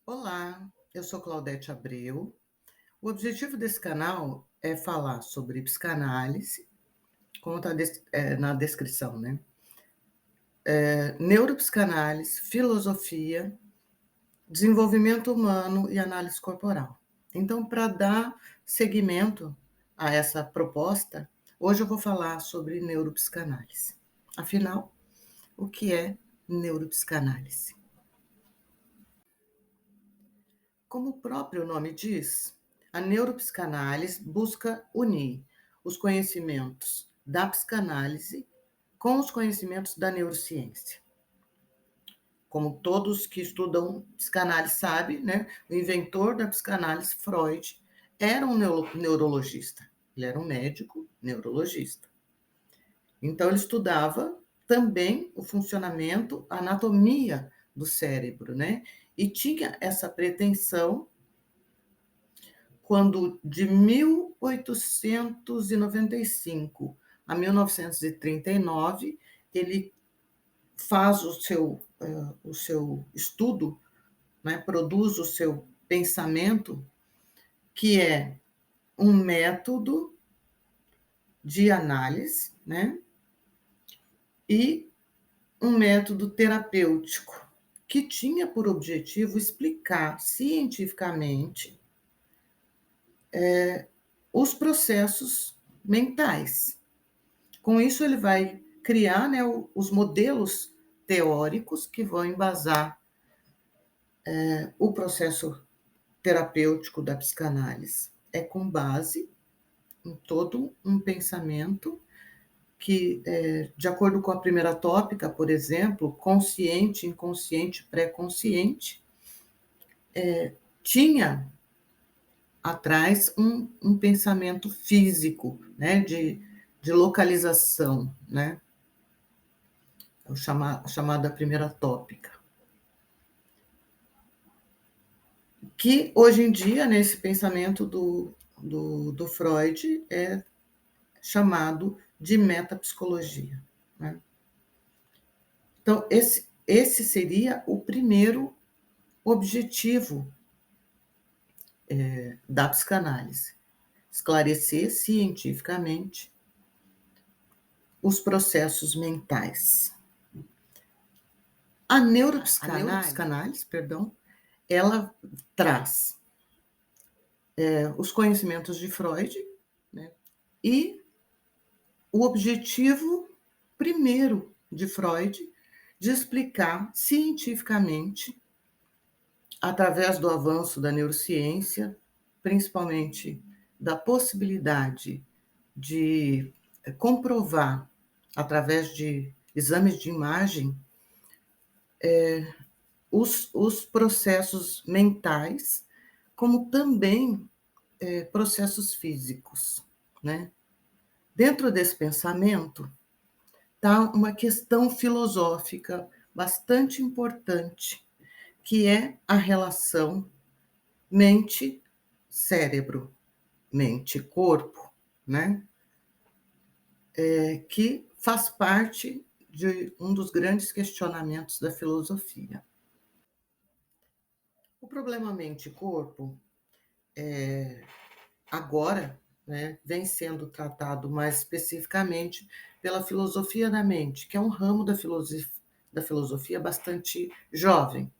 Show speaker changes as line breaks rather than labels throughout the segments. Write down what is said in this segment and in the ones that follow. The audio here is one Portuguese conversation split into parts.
Olá, eu sou Claudete Abreu. O objetivo desse canal é falar sobre psicanálise, como está na descrição, né? Neuropsicanálise, filosofia, desenvolvimento humano e análise corporal. Então, para dar seguimento a essa proposta, hoje eu vou falar sobre neuropsicanálise. Afinal, o que é neuropsicanálise? Como o próprio nome diz, a neuropsicanálise busca unir os conhecimentos da psicanálise com os conhecimentos da neurociência. Como todos que estudam psicanálise sabem, né, o inventor da psicanálise, Freud, era um neurologista. Ele era um médico neurologista. Então, ele estudava também o funcionamento, a anatomia do cérebro, né? E tinha essa pretensão quando de 1895 a 1939 ele faz o seu estudo, né, produz o seu pensamento, que é um método de análise, né, e um método terapêutico que tinha por objetivo explicar cientificamente os processos mentais. Com isso, ele vai criar, né, os modelos teóricos que vão embasar o processo terapêutico da psicanálise. É com base em todo um pensamento que, de acordo com a primeira tópica, por exemplo, consciente, inconsciente, pré-consciente, tinha atrás um pensamento físico, né, de localização, né, a chamada primeira tópica. Que hoje em dia, nesse pensamento do Freud, é chamado de metapsicologia, né? Então, esse seria o primeiro objetivo da psicanálise: esclarecer cientificamente os processos mentais. A neuropsicanálise, perdão, ela traz os conhecimentos de Freud, né, e o objetivo primeiro de Freud de explicar cientificamente, através do avanço da neurociência, principalmente da possibilidade de comprovar, através de exames de imagem, os processos mentais, como também processos físicos, né? Dentro desse pensamento está uma questão filosófica bastante importante, que é a relação mente-cérebro, mente-corpo, né? Que faz parte de um dos grandes questionamentos da filosofia. O problema mente-corpo, agora, né, vem sendo tratado mais especificamente pela filosofia da mente, que é um ramo da filosofia bastante jovem.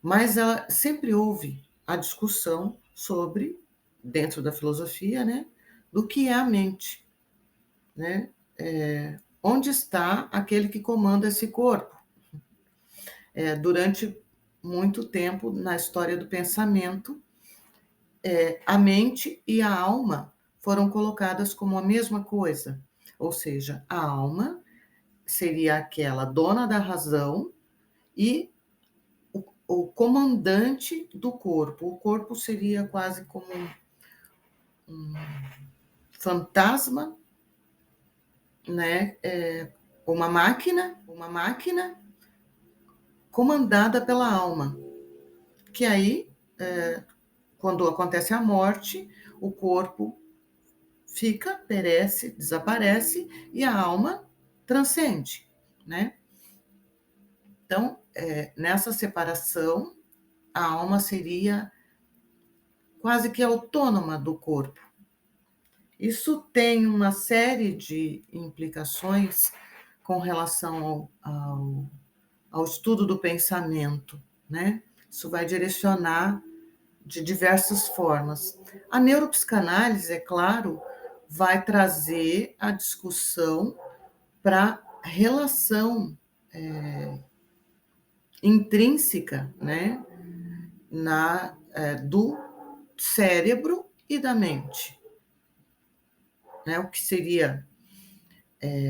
Mas ela sempre houve a discussão sobre, dentro da filosofia, né, do que é a mente, né? Onde está aquele que comanda esse corpo? Durante muito tempo na história do pensamento, a mente e a alma foram colocadas como a mesma coisa, ou seja, a alma seria aquela dona da razão e o comandante do corpo. O corpo seria quase como um fantasma, né? Uma máquina comandada pela alma, que aí, quando acontece a morte, o corpo fica, perece, desaparece e a alma transcende, né? Então, nessa separação, a alma seria quase que autônoma do corpo. Isso tem uma série de implicações com relação ao estudo do pensamento, né? Isso vai direcionar de diversas formas. A neuropsicanálise, é claro, vai trazer a discussão para a relação intrínseca, né, do cérebro e da mente. Né? O que seria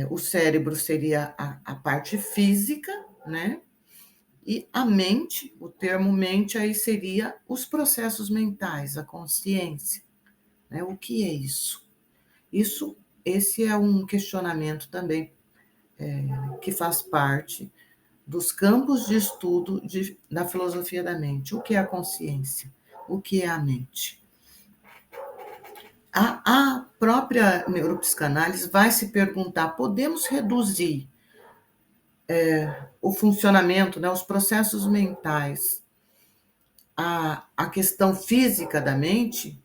o cérebro seria a parte física, né? E a mente, o termo mente aí seria os processos mentais, a consciência. Né? O que é isso? Esse é um questionamento também que faz parte dos campos de estudo da filosofia da mente. O que é a consciência? O que é a mente? A própria neuropsicanálise vai se perguntar: podemos reduzir o funcionamento, né, os processos mentais, a questão física da mente,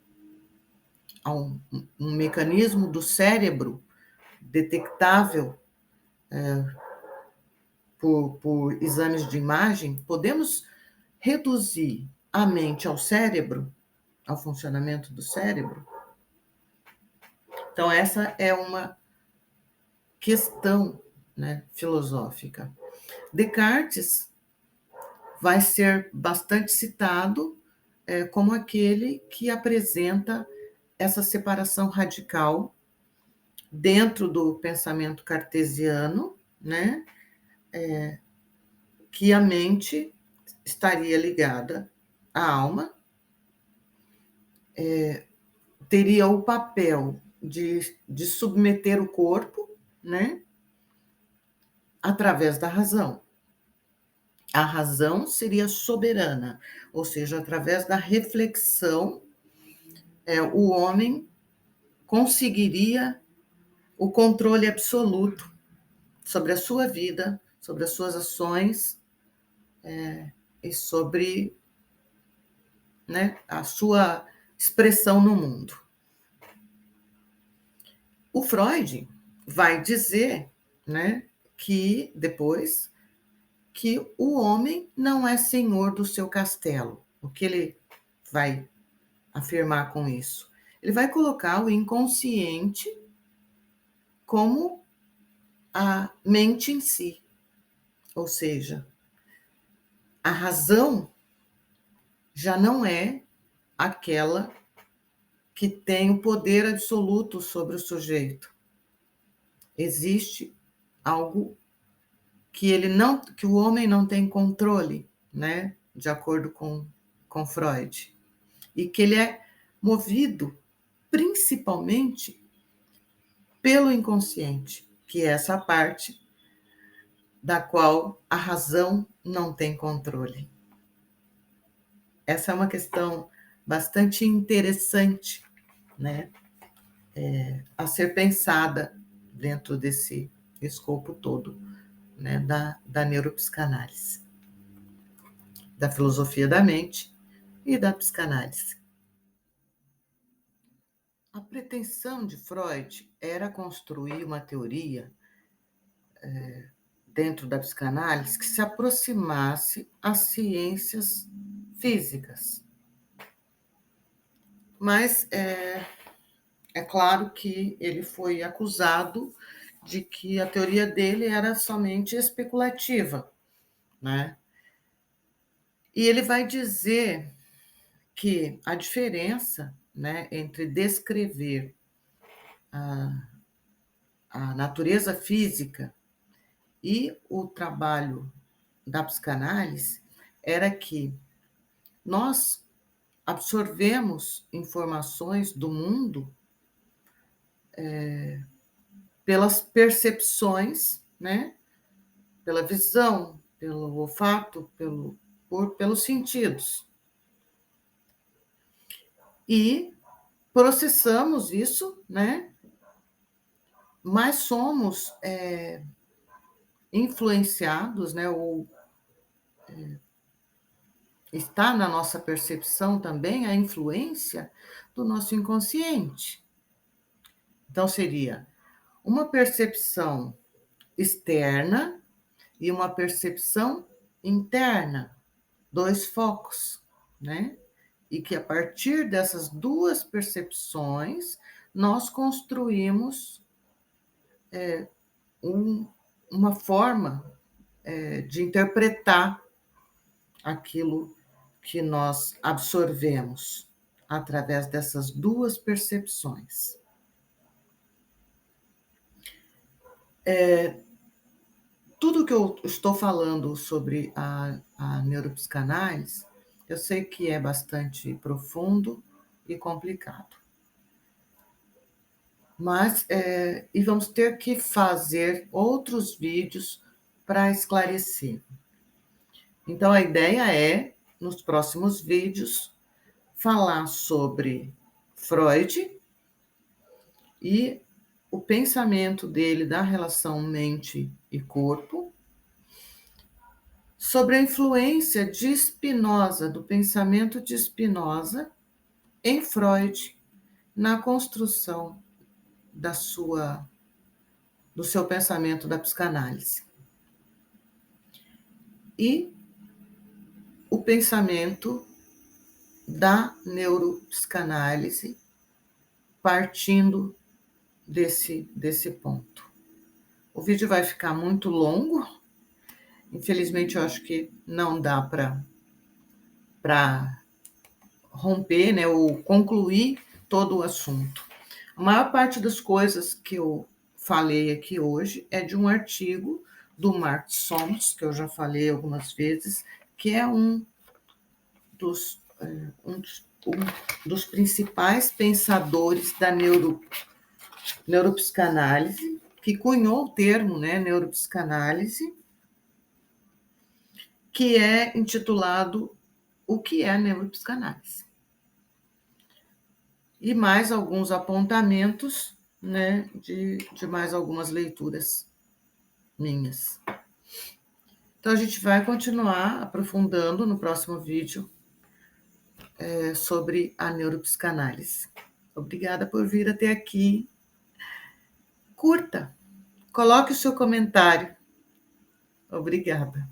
a um mecanismo do cérebro detectável por exames de imagem? Podemos reduzir a mente ao cérebro, ao funcionamento do cérebro? Então, essa é uma questão, né, filosófica. Descartes vai ser bastante citado como aquele que apresenta essa separação radical dentro do pensamento cartesiano, né, que a mente estaria ligada à alma, teria o papel de submeter o corpo, né, através da razão. A razão seria soberana, ou seja, através da reflexão, o homem conseguiria o controle absoluto sobre a sua vida, sobre as suas ações e sobre, né, a sua expressão no mundo. O Freud vai dizer, né, que depois que o homem não é senhor do seu castelo. O que ele vai afirmar com isso? Ele vai colocar o inconsciente como a mente em si, ou seja, a razão já não é aquela que tem o poder absoluto sobre o sujeito. Existe algo que o homem não tem controle, né, de acordo com Freud, e que ele é movido principalmente pelo inconsciente, que é essa parte da qual a razão não tem controle. Essa é uma questão bastante interessante, né, a ser pensada dentro desse escopo todo, né, da neuropsicanálise, da filosofia da mente e da psicanálise. A pretensão de Freud era construir uma teoria dentro da psicanálise que se aproximasse às ciências físicas. Mas é claro que ele foi acusado de que a teoria dele era somente especulativa, né? E ele vai dizer que a diferença, né, entre descrever a natureza física e o trabalho da psicanálise era que nós absorvemos informações do mundo pelas percepções, né? Pela visão, pelo olfato, pelos sentidos. E processamos isso, né? Mas somos influenciados, né? Ou está na nossa percepção também a influência do nosso inconsciente. Então, seria uma percepção externa e uma percepção interna, 2 focos, né? E que a partir dessas 2 percepções, nós construímos uma forma de interpretar aquilo que nós absorvemos através dessas 2 percepções. Tudo que eu estou falando sobre a neuropsicanálise, eu sei que é bastante profundo e complicado. Mas, e vamos ter que fazer outros vídeos para esclarecer. Então, a ideia é, nos próximos vídeos, falar sobre Freud e o pensamento dele da relação mente e corpo, sobre a influência de Spinoza, do pensamento de Spinoza, em Freud, na construção do seu pensamento da psicanálise. E o pensamento da neuropsicanálise partindo desse ponto. O vídeo vai ficar muito longo, infelizmente eu acho que não dá para romper, né, ou concluir todo o assunto. A maior parte das coisas que eu falei aqui hoje é de um artigo do Mark Solms, que eu já falei algumas vezes, que é um dos principais pensadores da neuropsicanálise, que cunhou o termo, né, neuropsicanálise, que é intitulado O que é neuropsicanálise? E mais alguns apontamentos, né, de mais algumas leituras minhas. Então, a gente vai continuar aprofundando no próximo vídeo sobre a neuropsicanálise. Obrigada por vir até aqui. Curta, coloque o seu comentário. Obrigada.